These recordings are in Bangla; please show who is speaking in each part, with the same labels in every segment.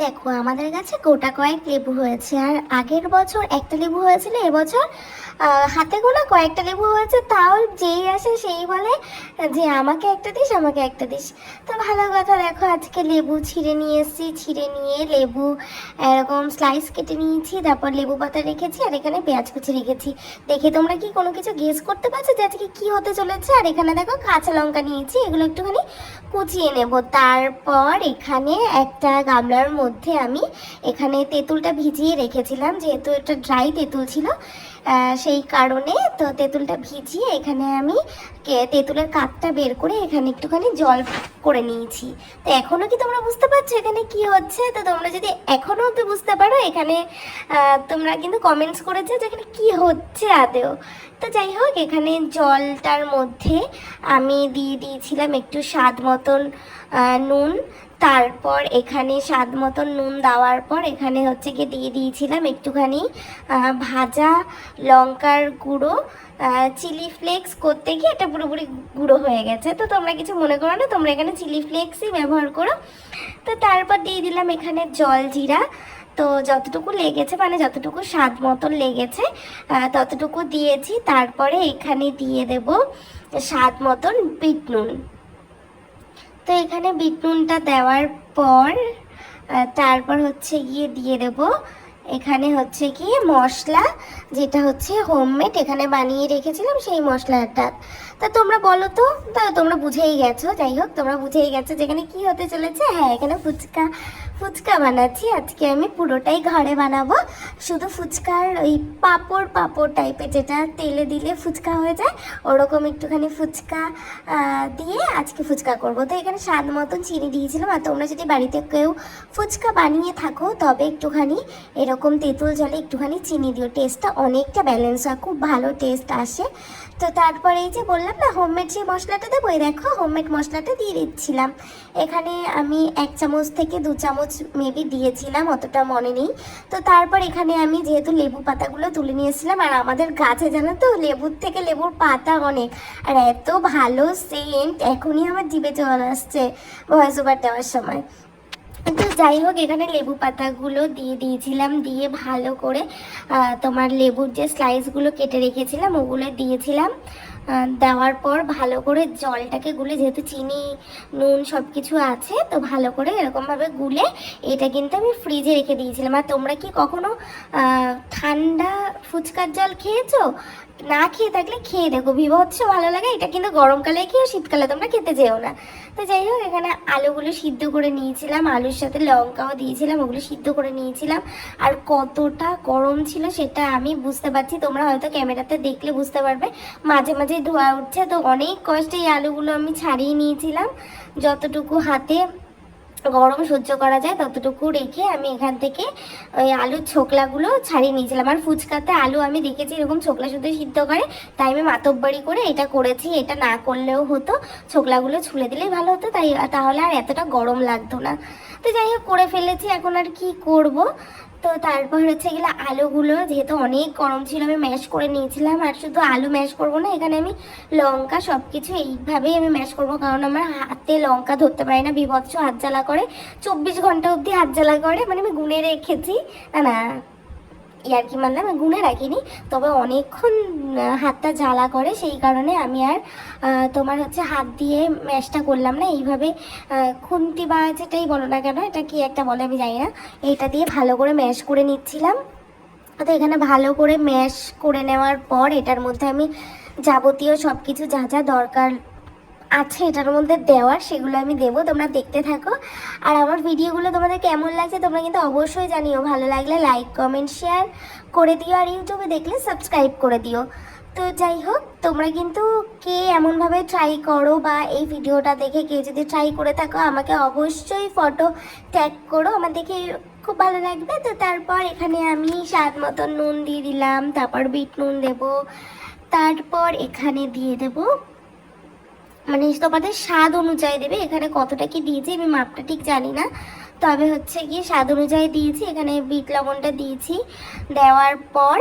Speaker 1: দেখো আমাদের কাছে গোটা কয়েক লেবু হয়েছে, আর আগের বছর একটা লেবু হয়েছিল, এবছর হাতে গোনা কয়েকটা লেবু হয়েছে। তাও যেই আসে সেই বলে যে আমাকে একটা দিস, আমাকে একটা দিস। তো ভালো কথা, দেখো আজকে লেবু ছিঁড়ে নিয়ে এসেছি, ছিঁড়ে নিয়ে লেবু এরকম স্লাইস কেটে নিয়েছি, তারপর লেবু পাতা রেখেছি, আর এখানে পেঁয়াজ কুচি রেখেছি। দেখে তোমরা কি কোনো কিছু গেস করতে পারছো যে আজকে কি হতে চলেছে? আর এখানে দেখো কাঁচা লঙ্কা নিয়েছি, এগুলো একটুখানি কুচিয়ে নেব। তারপর এখানে একটা গামলার মধ্যে আমি এখানে তেঁতুলটা ভিজিয়ে রেখেছিলাম, যেহেতু এটা ড্রাই তেঁতুল ছিল সেই কারণে। তো তেঁতুলটা ভিজিয়ে এখানে আমি তেঁতুলের কাঠটা বের করে এখানে একটুখানি জল করে নিয়েছি। তো এখনও কি তোমরা বুঝতে পারছো এখানে কি হচ্ছে? তো তোমরা যদি এখনও অব্দি বুঝতে পারো, এখানে তোমরা কিন্তু কমেন্টস করেছো যে এখানে কী হচ্ছে আদেও। তো যাই হোক, এখানে জলটার মধ্যে আমি দিয়ে দিয়েছিলাম একটু স্বাদ মতন নুন। তারপর এখানে স্বাদ মতন নুন দেওয়ার পর এখানে হচ্ছে গিয়ে দিয়ে দিয়েছিলাম একটুখানি ভাজা লঙ্কার গুঁড়ো। চিলি ফ্লেক্স করতে গিয়ে এটা পুরোপুরি গুঁড়ো হয়ে গেছে, তো তোমরা কিছু মনে করো না, তোমরা এখানে চিলি ফ্লেক্সই ব্যবহার করো। তো তারপর দিয়ে দিলাম এখানে জল জিরা। তো যতটুকু লেগেছে, মানে যতটুকু স্বাদ মতন লেগেছে ততটুকু দিয়েছি। তারপরে এখানে দিয়ে দেব স্বাদ মতন বিট নুন। তো এখানে বিট নুনটা দেওয়ার পর তারপর হচ্ছে গিয়ে দিয়ে দেব এখানে হচ্ছে গিয়ে মশলা, যেটা হচ্ছে হোমমেড এখানে বানিয়ে রেখেছিলাম সেই মশলাটা। তা তোমরা বলো তো, তা তোমরা বুঝেই গেছো। যাই হোক, তোমরা বুঝেই গেছো যেখানে কি হতে চলেছে। হ্যাঁ, এখানে ফুচকা বানাচ্ছি আজকে আমি, পুরোটাই ঘরে বানাবো। শুধু ফুচকার ওই পাঁপড় টাইপের, যেটা তেলে দিলে ফুচকা হয়ে যায়, ওরকম একটুখানি ফুচকা দিয়ে আজকে ফুচকা করব। তো এখানে স্বাদ মতন চিনি দিয়েছিলাম। আর তোমরা যদি বাড়িতে কেউ ফুচকা বানিয়ে থাকো তবে একটুখানি এরকম তেঁতুল জলে একটুখানি চিনি দিও, টেস্টটা অনেকটা ব্যালেন্স হয়, খুব ভালো টেস্ট আসে। তো তারপরে এই যে বললাম না হোমমেড যে মশলাটা দেবো, এই দেখো হোমমেড মশলাটা দিয়ে দিচ্ছিলাম। এখানে আমি 1 চামচ থেকে 2 চামচ মেবি দিয়েছিলাম, অতটা মনে নেই। তো তারপর এখানে আমি যেহেতু লেবু পাতাগুলো তুলে নিয়েছিলাম, আর আমাদের গাছে জানো তো লেবুর থেকে লেবুর পাতা অনেক, আর এত ভালো সেন্ট এখনই আমার জিভে চলে আসছে ভয়েস ওভার দেওয়ার সময়। তো যাই হোক, এখানে লেবু পাতাগুলো দিয়ে দিয়েছিলাম, দিয়ে ভালো করে তোমার লেবুর যে স্লাইসগুলো কেটে রেখেছিলাম ওগুলো দিয়েছিলাম। দেওয়ার পর ভালো করে জলটাকে গুলে, যেহেতু চিনি নুন সব কিছু আছে, তো ভালো করে এরকমভাবে গুলে এটা কিন্তু আমি ফ্রিজে রেখে দিয়েছিলাম। আর তোমরা কি কখনো ঠান্ডা ফুচকার জল খেয়েছো? না খেয়ে থাকলে খেয়ে দেখো, বিভৎস ভালো লাগে। এটা কিন্তু গরমকালে খেয়েও শীতকালে তোমরা খেতে যেও না। তো যাই হোক, এখানে আলুগুলো সিদ্ধ করে নিয়েছিলাম, আলুর সাথে লঙ্কাও দিয়েছিলাম, ওগুলো সিদ্ধ করে নিয়েছিলাম। আর কতটা গরম ছিল সেটা আমি বুঝতে পারছি, তোমরা হয়তো ক্যামেরাতে দেখলে বুঝতে পারবে। মাঝে মাঝে ধোয়া উঠছে, তো অনেক কষ্টে এই আলুগুলো আমি ছাড়িয়ে নিয়েছিলাম। যতটুকু হাতে গরম সহ্য করা যায় ততটুকু রেখে আমি এখান থেকে ওই আলুর ছোকলাগুলো ছাড়িয়ে নিয়েছিলাম। আর ফুচকাতে আলু আমি দেখেছি এরকম ছোকলা শুদ্ধ সিদ্ধ করে, তাই আমি মাতব্বরি করে এটা করেছি। এটা না করলেও হতো, ছোকলাগুলো ছুলে দিলেই ভালো হতো, তাই তাহলে আর এতটা গরম লাগতো না। তো যাই হোক, করে ফেলেছি, এখন আর কি করব। তো তারপর হচ্ছে গেলে আলুগুলো যেহেতু অনেক গরম ছিল আমি ম্যাশ করে নিয়েছিলাম। আর শুধু আলু ম্যাশ করব না, এখানে আমি লঙ্কা সব কিছু এইভাবেই আমি ম্যাশ করব, কারণ আমার হাতে লঙ্কা ধরতে পারি না, বিভৎস হাত জ্বালা করে, 24 ঘন্টা অবধি হাত জ্বালা করে। মানে আমি গুনে রেখেছি, না ইয়ার্কি মারলাম, আমি গুনে রাখিনি, তবে অনেকক্ষণ হাতটা জ্বালা করে, সেই কারণে আমি আর তোমার হচ্ছে হাত দিয়ে ম্যাশটা করলাম না। এইভাবে খুন্তি বা যেটাই বলো না কেন, এটা কি একটা বলে আমি জানি না, এইটা দিয়ে ভালো করে ম্যাশ করে নিচ্ছিলাম। তো এখানে ভালো করে ম্যাশ করে নেওয়ার পর এটার মধ্যে আমি যাবতীয় সব কিছু যা যা দরকার আছে এটার মধ্যে দেওয়ার সেগুলো আমি দেবো, তোমরা দেখতে থাকো। আর আমার ভিডিওগুলো তোমাদের কেমন লাগছে তোমরা কিন্তু অবশ্যই জানিও, ভালো লাগলে লাইক কমেন্ট শেয়ার করে দিও, আর ইউটিউবে দেখলে সাবস্ক্রাইব করে দিও। তো যাই হোক, তোমরা কিন্তু কে এমনভাবে ট্রাই করো, বা এই ভিডিওটা দেখে কেউ যদি ট্রাই করে থাকো আমাকে অবশ্যই ফটো ট্যাগ করো, আমার দেখে খুব ভালো লাগবে। তো তারপর এখানে আমি স্বাদ মতন নুন দিয়ে দিলাম, তারপর বিট নুন দেবো, তারপর এখানে দিয়ে দেবো মানে তোমাদের স্বাদ অনুযায়ী দেবে, এখানে কতটা কি দিয়েছি আমি মাপটা ঠিক জানি না। তবে হচ্ছে গিয়ে স্বাদ অনুযায়ী দিয়েছি, এখানে বিট লবণটা দিয়েছি। দেওয়ার পর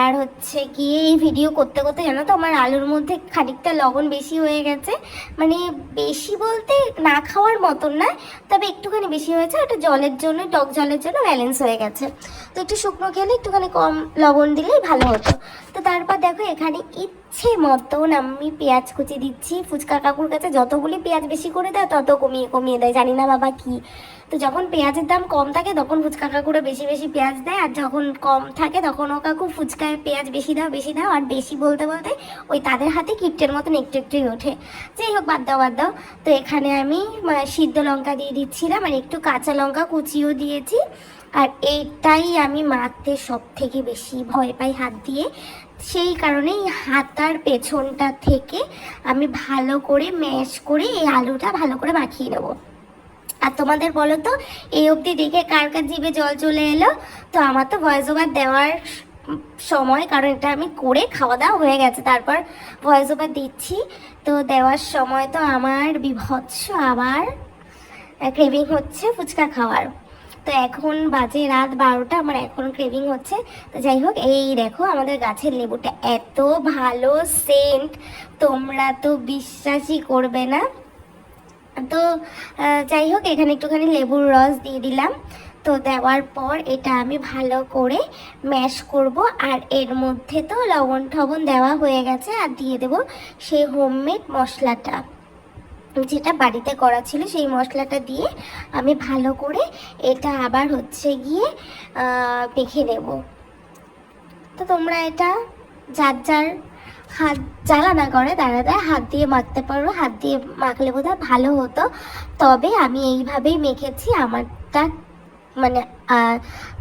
Speaker 1: আর হচ্ছে গিয়ে এই ভিডিও করতে করতে জানো তো আমার আলুর মধ্যে খানিকটা লবণ বেশি হয়ে গেছে, মানে বেশি বলতে না খাওয়ার মতন না, তবে একটুখানি বেশি হয়েছে। ওটা জলের জন্য, টক জলের জন্য ব্যালেন্স হয়ে গেছে। তো একটু শুকনো খেলে একটুখানি কম লবণ দিলেই ভালো হতো। তো তারপর দেখো এখানে ইচ্ছে মতন আমি পেঁয়াজ কুচি দিচ্ছি। ফুচকা কাকুর কাছে যতগুলি পেঁয়াজ বেশি করে দেয় তত কমিয়ে কমিয়ে দেয়, জানি না বাবা কি। তো যখন পেঁয়াজের দাম কম থাকে তখন ফুচকা কাকুরা বেশি বেশি পেঁয়াজ দেয়, আর যখন কম থাকে তখন ও কাকু ফুচকায় পেঁয়াজ বেশি দাও বেশি দাও, আর বেশি বলতে বলতে ওই তাদের হাতে কিপ্টের মতন একটু একটুই ওঠে। যাই হোক, বাদ দাও বাদ দাও। তো এখানে আমি সিদ্ধ লঙ্কা দিয়ে দিচ্ছিলাম, আর একটু কাঁচা লঙ্কা কুচিও দিয়েছি। আর এইটাই আমি মাখতে সব থেকে বেশি ভয় পাই হাত দিয়ে, সেই কারণেই হাতার পেছনটা থেকে আমি ভালো করে ম্যাশ করে এই আলুটা ভালো করে মাখিয়ে নেবো। আর তোমাদের বলো তো এই অবধি দেখে কার কার জিভে জল চলে এলো? তো আমার তো ভয়েস ওভার দেওয়ার সময়, কারণ এটা আমি করে খাওয়া দাওয়া হয়ে গেছে তারপর ভয়েস ওভার দিচ্ছি, তো দেওয়ার সময় তো আমার বিভৎস আবার ক্রেভিং হচ্ছে ফুচকা খাওয়ার। তো এখন বাজে রাত 12টা, আমার এখন ক্রেভিং হচ্ছে। তো যাই হোক, এই দেখো আমাদের গাছের লেবুটা এত ভালো সেন্ট, তোমরা তো বিশ্বাসই করবে না। তো যাই হোক, এখানে একটুখানি লেবুর রস দিয়ে দিলাম। তো দেওয়ার পর এটা আমি ভালো করে ম্যাশ করব। আর এর মধ্যে তো লবণ টবণ দেওয়া হয়ে গেছে, আর দিয়ে দেবো সেই হোমমেড মশলাটা যেটা বাড়িতে করা ছিল, সেই মশলাটা দিয়ে আমি ভালো করে এটা আবার হচ্ছে গিয়ে মেখে নেব। তো তোমরা এটা যার যার হাত জ্বালা না করে তারা হাত দিয়ে মাখতে পারো, হাত দিয়ে মাখলে বোধহয় ভালো হতো। তবে আমি এইভাবেই মেখেছি, আমারটা মানে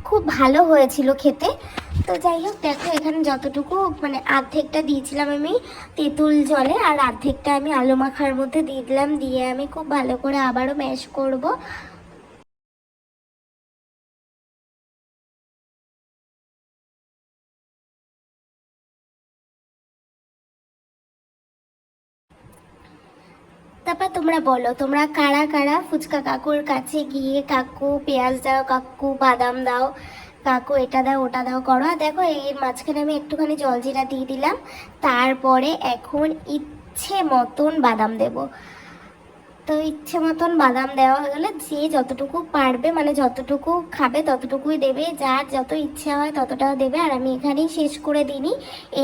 Speaker 1: খুব ভালো হয়েছিল খেতে। তো যাই হোক, দেখো এখানে যতটুকু মানে অর্ধেকটা দিয়েছিলাম আমি তেঁতুল জলে, আর অর্ধেকটা আমি আলু মাখার মধ্যে দিয়ে দিলাম। দিয়ে আমি খুব ভালো করে আবারও ম্যাশ করব। তারপর তোমরা বলো, তোমরা কারা কারা ফুচকা কাকুর কাছে গিয়ে কাকু পেঁয়াজ দাও, কাকু বাদাম দাও, কাকু এটা দাও ওটা দাও করো? আর দেখো এর মাঝখানে আমি একটুখানি জলজিরা দিয়ে দিলাম। তারপরে এখন ইচ্ছে মতন বাদাম দেব। তো ইচ্ছে মতন বাদাম দেওয়া হয়ে গেলে যে যতটুকু পারবে মানে যতটুকু খাবে ততটুকুই দেবে, যার যত ইচ্ছা হয় ততটাও দেবে। আর আমি এখানেই শেষ করে দিইনি,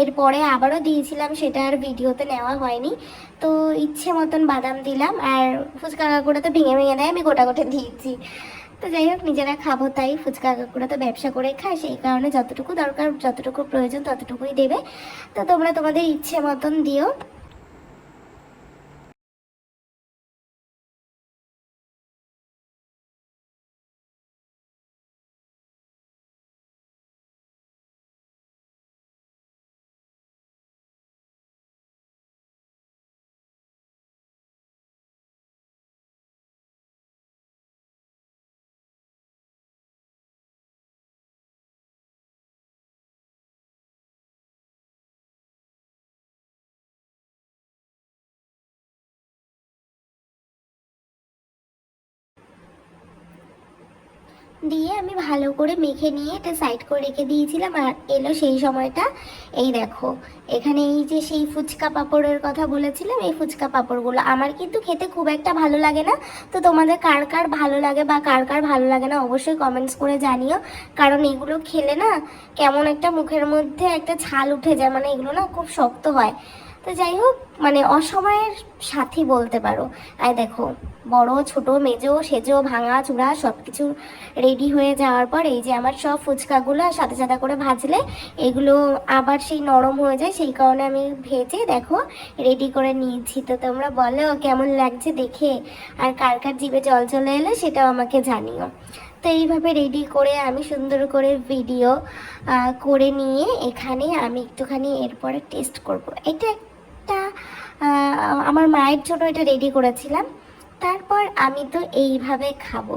Speaker 1: এরপরে আবারও দিয়েছিলাম, সেটা আর ভিডিওতে নেওয়া হয়নি। তো ইচ্ছে মতন বাদাম দিলাম, আর ফুচকা কাকুরা তো ভেঙে ভেঙে দেয়, আমি গোটা গোটা দিয়েছি। তো যাই হোক, নিজেরা খাবো তাই, ফুচকা কাকুরা তো ব্যবসা করে খায়, সেই কারণে যতটুকু দরকার যতটুকু প্রয়োজন ততটুকুই দেবে। তো তোমরা তোমাদের ইচ্ছে মতন দিও। দিয়ে আমি ভালো করে মেখে নিয়ে এটা সাইড করে রেখে দিয়েছিলাম। আর এলো সেই সময়টা, এই দেখো এখানে এই যে সেই ফুচকা পাঁপড়ের কথা বলেছিলাম, এই ফুচকা পাঁপড়গুলো আমার কিন্তু খেতে খুব একটা ভালো লাগে না। তো তোমাদের কার কার ভালো লাগে বা কার কার ভালো লাগে না অবশ্যই কমেন্টস করে জানিও, কারণ এগুলো খেলে না কেমন একটা মুখের মধ্যে একটা ছাল উঠে যায়, মানে এগুলো না খুব শক্ত হয়। তো যাই হোক, মানে অসময়ের সাথী বলতে পারো। আর দেখো বড় ছোট মেজো সেজো ভাঙা চূড়া সব কিছু রেডি হয়ে যাওয়ার পর এই যে আমার সব ফুচকাগুলো সাদা সাদা করে ভাজলে এগুলো আবার সেই নরম হয়ে যায়, সেই কারণে আমি ভেজে দেখো রেডি করে নিয়েছি। তো তোমরা বলো কেমন লাগছে দেখে, আর কার কার জিভে জল চলে এলো সেটাও আমাকে জানিও। তো এইভাবে রেডি করে আমি সুন্দর করে ভিডিও করে নিয়ে এখানে আমি একটুখানি এরপরে টেস্ট করব। এটা একটা আমার মায়ের জন্য এটা রেডি করেছিলাম, তারপর আমি তো এইভাবে খাবো।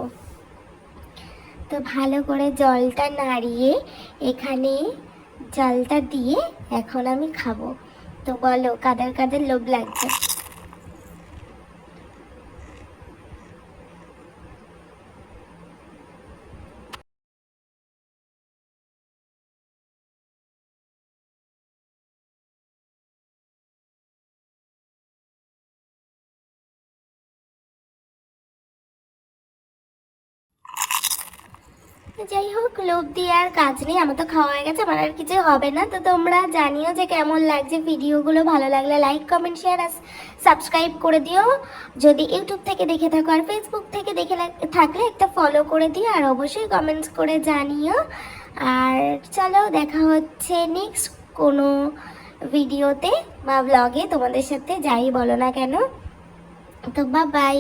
Speaker 1: তো ভালো করে জলটা নাড়িয়ে এখানে জলটা দিয়ে এখন আমি খাবো। তো বলো কাদের কাদের লোভ লাগছে? যাই হোক, লোভ দিয়ে আর কাজ নেই, আমার তো খাওয়া হয়ে গেছে, আমার আর কিছু হবে না। তো তোমরা জানিও যে কেমন লাগছে ভিডিওগুলো, ভালো লাগলে লাইক কমেন্ট শেয়ার আর সাবস্ক্রাইব করে দিও যদি ইউটিউব থেকে দেখে থাকো, আর ফেসবুক থেকে দেখে থাকলে একটা ফলো করে দিও, আর অবশ্যই কমেন্টস করে জানিও। আর চলো, দেখা হচ্ছে নেক্সট কোনো ভিডিওতে বা ব্লগে তোমাদের সাথে, যাই বলো না কেন। তো বাই।